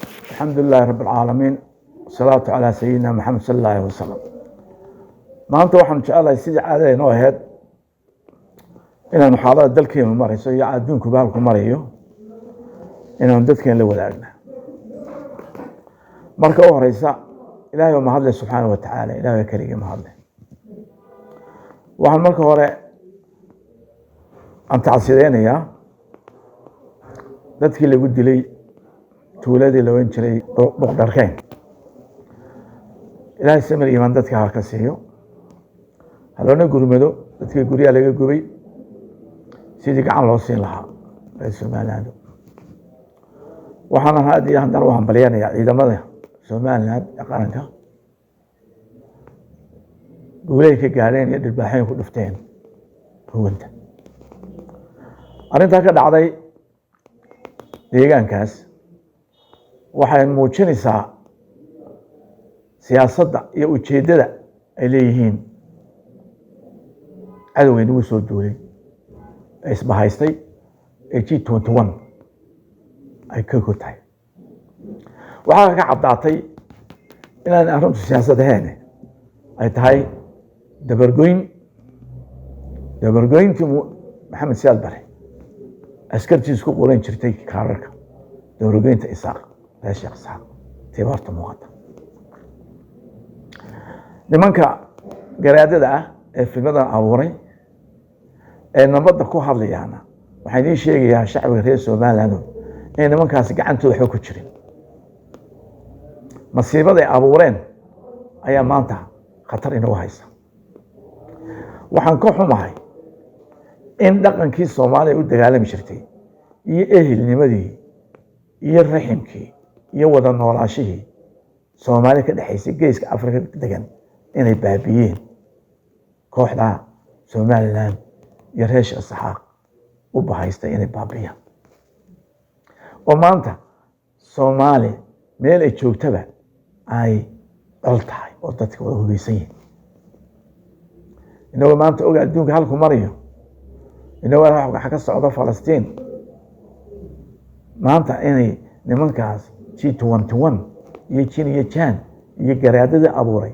الحمد لله رب العالمين والصلاة على سيدنا محمد صلى الله عليه وسلم. maanta waxaan jecelahay sidii caadada inoo ahayd inaan muxaadarada dalkeenu marayso iyo adduunku baalku marayo inaan dadkeen la wadaagna. marka u horeysa ilaahay ma hadlay subxaanahu wa ta'aala, ilaahay kaliya ma hadlay. waxaan marka hore aan tacsiyeynaya dadkii lagu dilay tuuladii la weyn jiray Boqdarkeen. ilaahay samir iimaan dadka ha ka siiyo, haloona gurmado dadkii guryaha laga gubay sidii gacan loo siin lahaa ee Soomaaliland. waxaan ahaa hadii haddana waxaan baliyanayaa ciidamada Soomaaliland ee qaranka guulay ka gaareen iyo dhibaaxooyin ku dhufteen ruwanta. arrintaa ka dhacday deegaankaas waxay muujinaysaa siyaasadda iyo ujeeddada ay leeyihiin cadowgay nagu soo duulay ee isbahaystay ee G21 ay ka gotahay. waxaa ka caddaatay inaan arrintu siyaasad ahayn ay tahay dabargoyntii Maxamed Siyaad Barre askartiisu ku qoran jirtay kaararka dabargoynta Isaaq ee Sheekh Isaaq tiibarta muuqata. nimanka garaadada ah ee fikradan abuuray ee nabadda ku hadlayana waxay idin sheegayaan shacbiga reer Soomaaliland in nimankaasi gacantooda waxba ku jirin. masiibada ay abuureen ayaa maanta khatar inagu haysa. waxaan ka xumahay in dhaqankii Soomaaliya u dagaalami jirtay iyo ehelnimadii iyo raximkii iyo wada noolaashihii Soomaaliya ka dhaxaysay geeska Afrika degan inay baabiyeen kooxda Soomaaliland iyo reer Sheekh Isaaq u bahaystay inay baabiyaan. oo maanta Soomaali meel ay joogtaba ay dhal tahay oo dadka wada hubeysan yihiin. inagoo maanta og adduunka halku marayo, inagoo waxa ka socda Falastiin maanta inay nimankaas G21 iyo Jin iyo Jaan iyo garaadada abuuray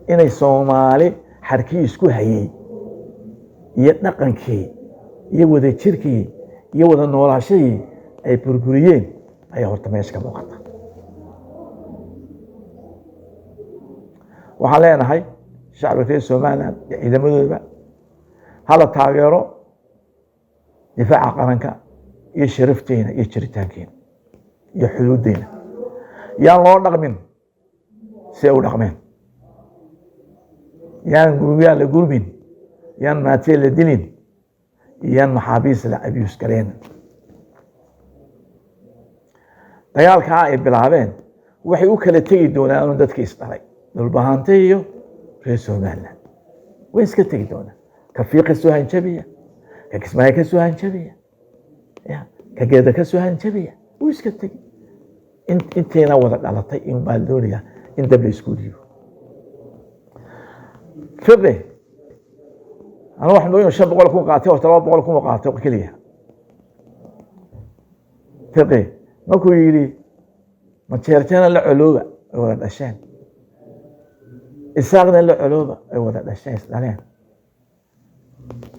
inay Soomaali xarkii isku hayay iyo dhaqankii iyo wada jirkii iyo wada noolaashadii ay burburiyeen ayaa horta meesha ka muuqata. waxaan leenahay shacbiga reer Soomaaliland iyo ciidamadooda hala taageero difaaca qaranka iyo sharafteena iyo jiritaankeena iyo xuduudeena. yaan loo dhaqmin si ay u dhaqmeen, yaan guryaha la gurmin, yaan maatee la dilin, yaan maxaabiis la abuse galeen. dagaalkaa ay bilaabeen waxay u kala tegi doonaan dadka isdhalay dhulbahante iyo reer Soomaaliland way iska tegi doonaan. ka fiiqa soo hanjabiya, ka kismaayo ka soo hanjabiya, ka geeda ka soo hanjabiya, way iska tegi. inteena wada dhalatay in baa doonaya in dab la isku dhiibo. fiqi أنا واحد مليون شاب بقول لكم قاتل وثلاث بقول لكم قاتل كليها. فقيه ما كويلي ما تشيرتنا العلوبة ولد الشان إساقنا العلوبة ولد الشان عليه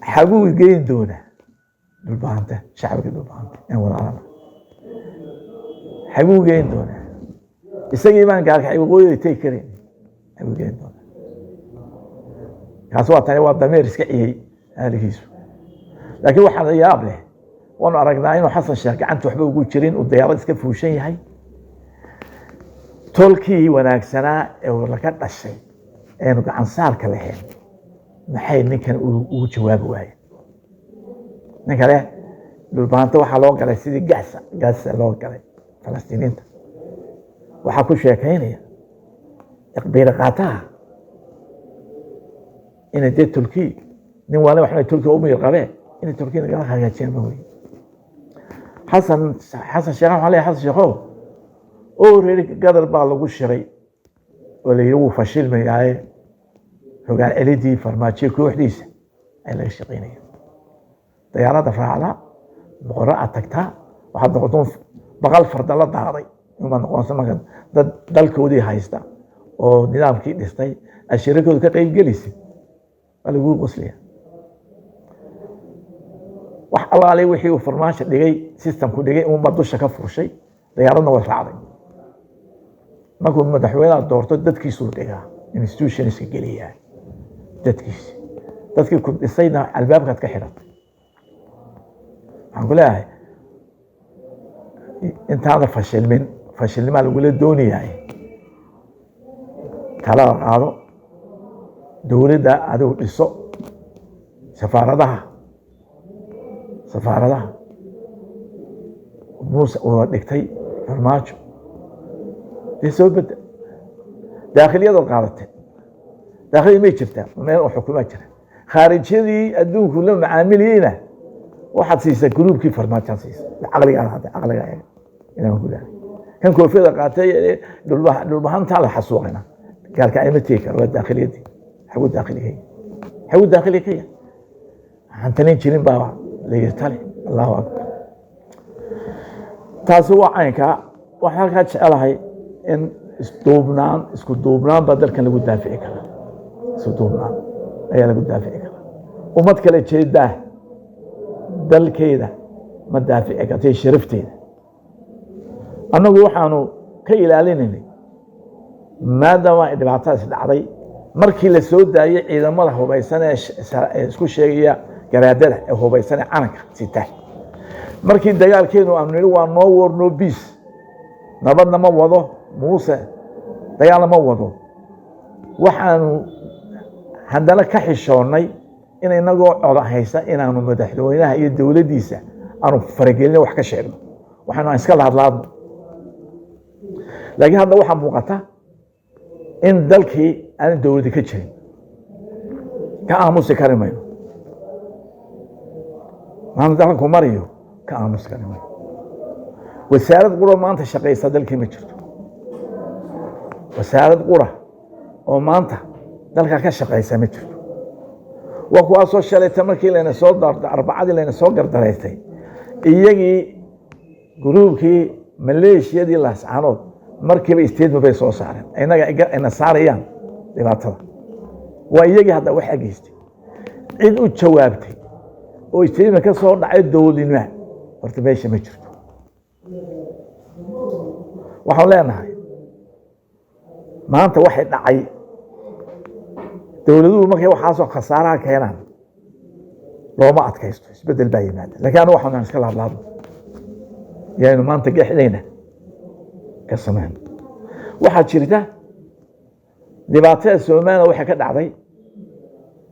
حبوا يجين دونه بالبانته شعب بالبانته يعني ولا عرب حبوا يجين دونه يسقي ما قال حبوا يتكرين حبوا يجين دونه kaas waa tani waa dameer iska ciyay haligiisu. laakiin waxa yaab leh waan aragnaa inuu Xasan Sheekh gacanta waxba ugu jirin oo diyaarad iska fuushan yahay. tolkii wanaagsanaa ee laga dhashay ee gacan saarka lahayn maxay ninkan ugu jawaabi waayeen. ninka leh dhulbaanta waxa loo galay sidii gaasa loo galay Falastiiniinta. waxa ku sheekaynaya iqbiir qaataha إن دي تركي نوانا وإحنا تركي أمي القبائل إن تركي نقول حاجة تشاموي. حسن شيخان عليه حسن شيخو أو ريك قدر بعض لقول شري ولا هو فشل من يعني هو قال إليدي فرماتشي كل حديث إلا الشقينية طيارات فعلا بقراءة تكتها وحد قطون بقال فرد الله ضاري uma noqonaysa marka dad dalkoodii haysta oo nidaamkii dhistay ashirikooda ka qayb gelisay waa lagu qoslaya wax allaale wixii uu farmaajo dhigay systemku dhigay uma dusha ka furshay dagaaladna way raacday markuu madaxweynaha doorto dadkiisuu dhigaa institutionska geliyaa dadkii ku dhisayna albaabkaad ka xidhatay waxaan ku leeyahay intaada fashilnimaa lagula doonayahay talada qaado dowladda adigu dhiso safaaradaha muuse wada dhigtay farmaajo dee soo bedel daakhiliyadood qaadatay daakhiliyad may jirtaa meel oo xukumaa jira khaarijyadii adduunku la macaamiliyeyna waxaad siisaa gruubkii farmaajoad siisa caqligaan hadda caqliga inaan ku dahay kan koofiyada qaatay dhulbahantaa la xasuuqina gaalka ayma tegi karo waa daakhiliyadii xagu daakhiliga waxaan talin jirin baa layiri tale allahu akbar taasi waa caynkaa waxaan halkaa jecelahay in isku duubnaan baa dalkan lagu daafici karaa isku duubnaan ayaa lagu daafici karaa ummad kale jeedaa dalkeeda ma daafici kartay sharafteeda annagu waxaanu ka ilaalinaynay maadaama ay dhibaatadaas dhacday markii la soo daayay ciidamada hubaysan ee isku sheegaya garaadada ee hubaysan ee calanka sita markii dagaalkeenu aanu nidhi waa no war no peace nabadna ma wado muuse dagaalna ma wado waxaanu haddana ka xishoonnay in inagoo coda haysa inaanu madaxweynaha iyo dowladdiisa aanu faragelino wax ka sheegno waxaanu iska lahadlaadno laakiin hadda waxaa muuqata in dalkii aan dowladdi ka jirin ka aamusi kari mayno maanta dalku mariyo ka aamusi kari mayno wasaarad qura maanta shaqaysa dalkii ma jirto wasaarad qura oo maanta dalka ka shaqaysa ma jirto waa kuwaasoo shalayta markii layna soo daarto arbacadii layna soo gardaraystay iyagii gruubkii maleeshiyadii laascanood markiiba statement bay soo saareen inaga ayna saarayaan dhibaatada waa iyagii hadda waxa geystay cid u jawaabtay oo statement ka soo dhacay dowladnimo horta meesha ma jirto waxaan leenahay maanta waxay dhacay dowladuhu markay waxaasoo khasaaraha keenaan looma adkaysto isbedel baa yimaada laakiin anu waxaan iska lahadlaadno yaanu maanta gexdayna ka sameyn waxaa jirta dhibaatada Soomaaliya waxay ka dhacday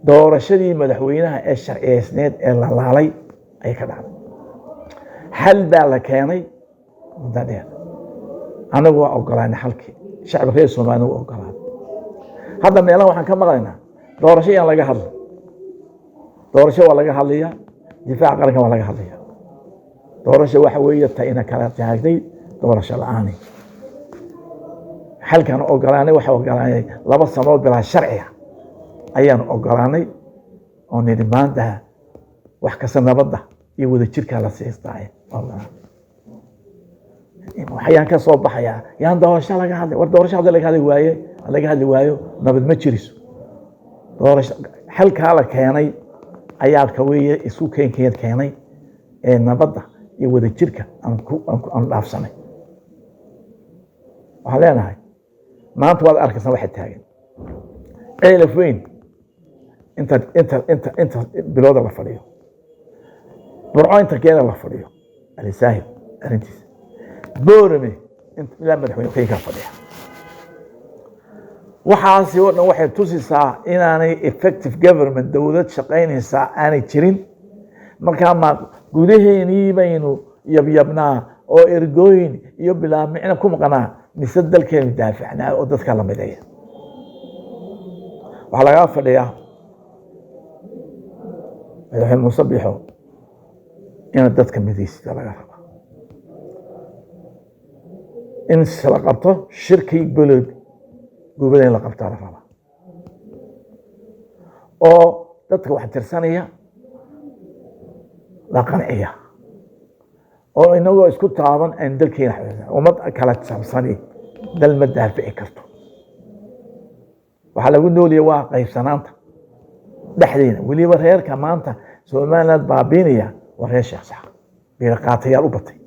doorashadii madaxweynaha ee sharciyeysneed ee la laalay ay ka dhacday hal baa la keenay mudadheer anagu waa ogolaanay halkii shacabka reer Soomaaliya waa ogolaanay hadda meelaha waxaan ka maqlaynaa doorasho aan laga hadlo doorasho waa laga hadlayaa difaac qaranka waa laga hadlayaa doorasho waxa weeye ina kala taagtay doorasho la'aan halkan ogolaanay waxa ogolaanay 2 sano bilaa sharciya ayaan ogolaanay oo nidaamada wax ka sanabada iyo wada jirka la siistay waxayaan ka soo baxaya yaan doorasho laga hadlay war doorasho laga hadli waayo nabad ma jiriso doorasho halka la keenay ayaa ka weeye isu keenay ee nabadda iyo wada jirka aan dhaafsanay waxaan leenahay maanta waad arkaysaa waxa taagan ceelaf weyn inta bilowda la fadhiyo burco inta keena la fadhiyo alisaahib arintiis boorame inta ilaa madaxweyne ka fadhiya waxaasi oo dhan waxay tusisaa inaanay effective government dowlad shaqaynaysa aanay jirin markaa ma gudaheenii baynu yabyabnaa oo ergooyin iyo bilaamicna ku maqnaa mise dalkeenu daafacnaa oo dadka la mideeya waxaa laga fadhiyaa madaxweyne Muuse Biixi in dadka mideysida laga rabo in la qabto shirki bulud gubada la qabtaa la rabo oo dadka wax tirsanaya la qanciya oo inagoo isku taaban aan dalkeena ummad kala sabsani dal ma daafici karto waxa lagu nooliyay waa qaybsanaanta dhexdeena waliba reerka maanta Soomaaliland baabiinaya waa reer Sheekh Sax biir qaatayaal u batay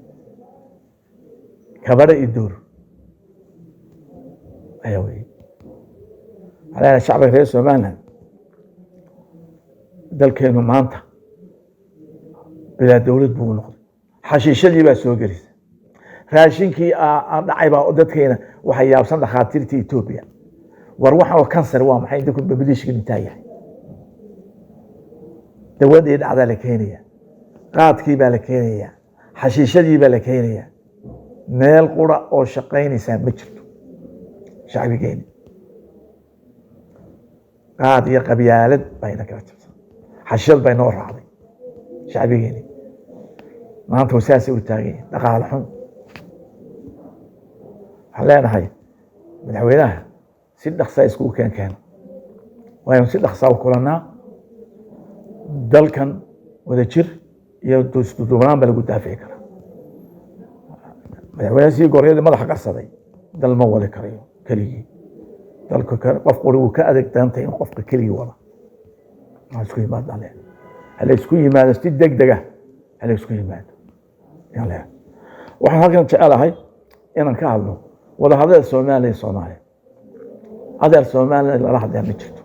kabara idur ayaway على شعب غير سومانا dalkeenu maanta bilaa dawlad buu noqday xashiishadii baa soo gelisay raashinkii dhacay baa dadkeena waxay yaabsan dhakhaatiirtii Itoobiya war waxa oo kansar waa maxay dadku babadiishka intaa yahay dawadii dhacda la keenaya qaadkii baa la keenaya xashiishadii baa la keenaya meel qura oo shaqaynaysa ma jirto shacbigeena qaad iyo qabyaalad bayna kala jirto xashil bay noo raacday shacbigeena maanta wasaasi u taagay dhaqaale xun haleenahay madaxweynaha si dhaqso isku keen waa si dhaqso u kulanaa dalkan wada jir iyo duubnaan baa lagu daafici karaa madaxweynaha si gooryeed madaxa qarsaday dal ma wada karayo keligii dalka qof uu ka adeeg daantay in qofka keligii wada isku yimaadaan hal isku yimaado si degdeg ah hal isku yimaado yalla waxaan halkan jecelahay inaan ka hadlo wada hadal Soomaaliya adeer Soomaaliya la hadlaya ma jirto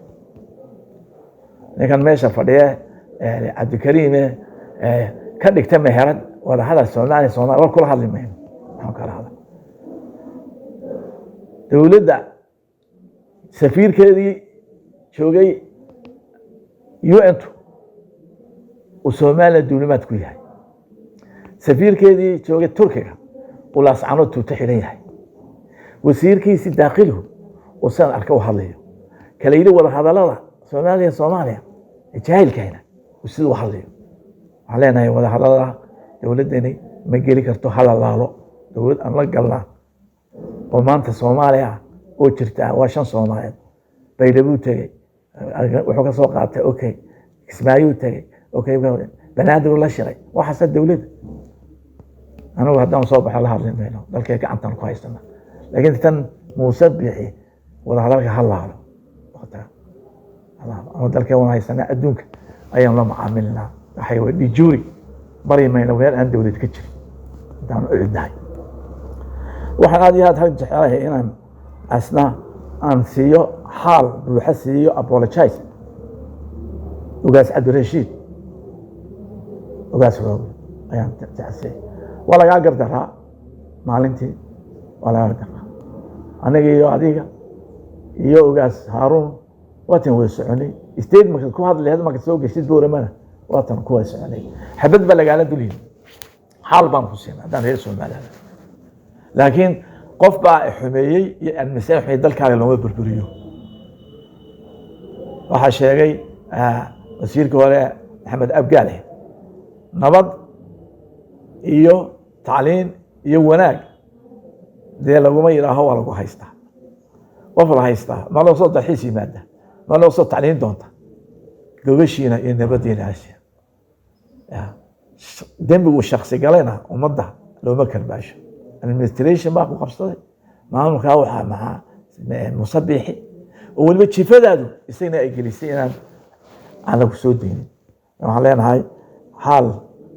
ninkan meesha fadhiya Cabdikariim ka dhigtay meherad wada hadal Soomaaliya war kula hadli mayno waxaan kala hadal dawladda safiirkeedii joogay UN oo Soomaaliya duulimaad ku yahay safiirkeedii joogay Turkiga oo la sacano tuuta xiran yahay wasiirkiisi daaqilku oo san arka wax hadlayo kala yiri wada hadalada Soomaaliya jaahilkeena sidoo wax hadlayo waxaan wada hadalada dawladdeena ma geli karto hadalaalo dawlad aan la galnaa oo maanta Soomaaliya oo jirta waa shan Soomaaliyeed baydabu tagay wuxuu ka soo qaatay okay Ismaaciil tagay okay banaadir la shiray waxa dawladda anagu haddaan soo baxo la hadlin mayno dalkay gacantan ku haysana laakiin tan Muuse bixi wada hadalka halaalo waqta ama dalkay wana haysana adduunka ayaan la macaamilnaa waxay wadi juuri bari mayno weer aan dawlad ka jirin daan u cidahay waxaan aad iyo aad hal jecelahay inaan asna aan siiyo xaal buuxa siiyo apologize ugaas Cabdirashiid ugaas ayaan tacsay wala ga gardaraa maalintii wala gardaraa aniga iyo adiga iyo ugaas Haaruun watan way soconay statement ku hadlay marka soo gashay dooramana watan ku way soconay xabad ba lagala dulin xaal baan ku siinaa hadaan reer Soomaaliya laakiin qof baa xumeeyay iyo almasaaxi dalkaaga loo burburiyo waxa sheegay wasiirka hore Maxamed Abgaale nabad iyo tacliin iyo wanaag dee laguma yiraaho waa lagu haystaa qof la haystaa ma loo soo dalxiis yimaada ma loo soo tacliin doonta gobashiina iyo nabadiina aashiya dembigu shakhsi galena ummadda looma karbaasho administration baa ku qabsaday maamulka waxa maxaa musabixi oo waliba jifadaadu isagna ay gelisay inaan aan ku soo deeynin waxaan leenahay xaal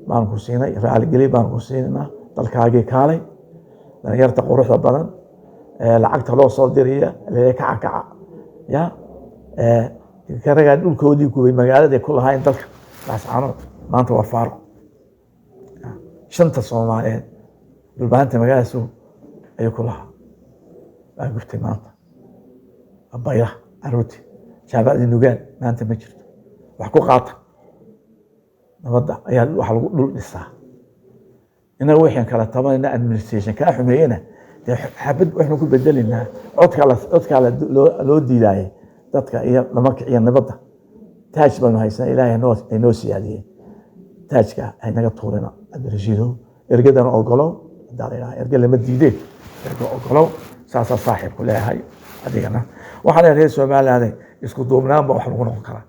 baan ku siinay raali gali baan ku siinaa dalkaagii kaalay yarta quruxda badan lacagta loo soo diraya leeka kaca ya karaga dhulkoodii ku magaalada ku lahayn dalka laascano maanta waa faaro shanta Soomaaliyeed dulbaanta magaalada ay ku lahaa baa gurtay maanta abayah arooti shaabadi nugaan maanta ma jirto wax ku qaata nabadda ayaa wax lagu dhul dhisaa inaga wixii kala tabanayna administration ka xumeeyna xabad waxnu ku bedelinaa codka loo diidaayay dadka iyo lama kiciyo nabadda taaj baan haysan ilaahay noo siyaadiyay taajka ay naga tuurina Cabdirashiidow ergadan ogolo dalina erga lama diideen erga ogolo saasa saaxiib ku leeyahay adigana waxaan reer Soomaaliland isku duubnaan wax lagu noqon karaa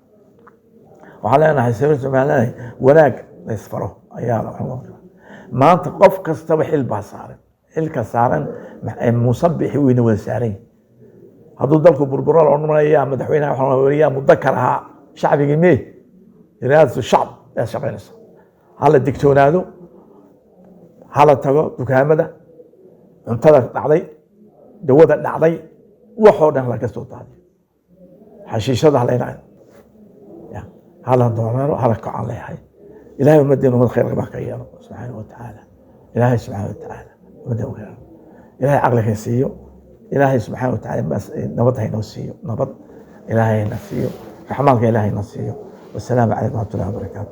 waxaan leenahay reer Soomaaliland wanaag la isfaro ayaa la xumo maanta qof kastaba xil baa saaran, xilka saaran musabixi weyna wada saaran hadduu dalku burburo la odhanaya madaxweynaha waxaa wariyaa mudakar ahaa shacbigii mee iraadatu shacb ayaa shaqaynaysa hala digtoonaado hala tago dukaamada cuntada dhacday dawada dhacday waxoo dhan laga soo daadiyo xashiishada hala ilaayo hala doonaano hala kacaan leeyahay ilaahay ummaddeena umad khayr baa ka yeelo subxaanahu watacaala ilaahay subxaanahu watacaala ummaddeena khayr ilaahay caqliga siiyo ilaahay subxaanahu watacaala nabad haynoo siiyo nabad ilaahay hayna siiyo raxmaanka ilaahay hayna siiyo wasalaamu calaykum waraxmatullahi wabarakaatu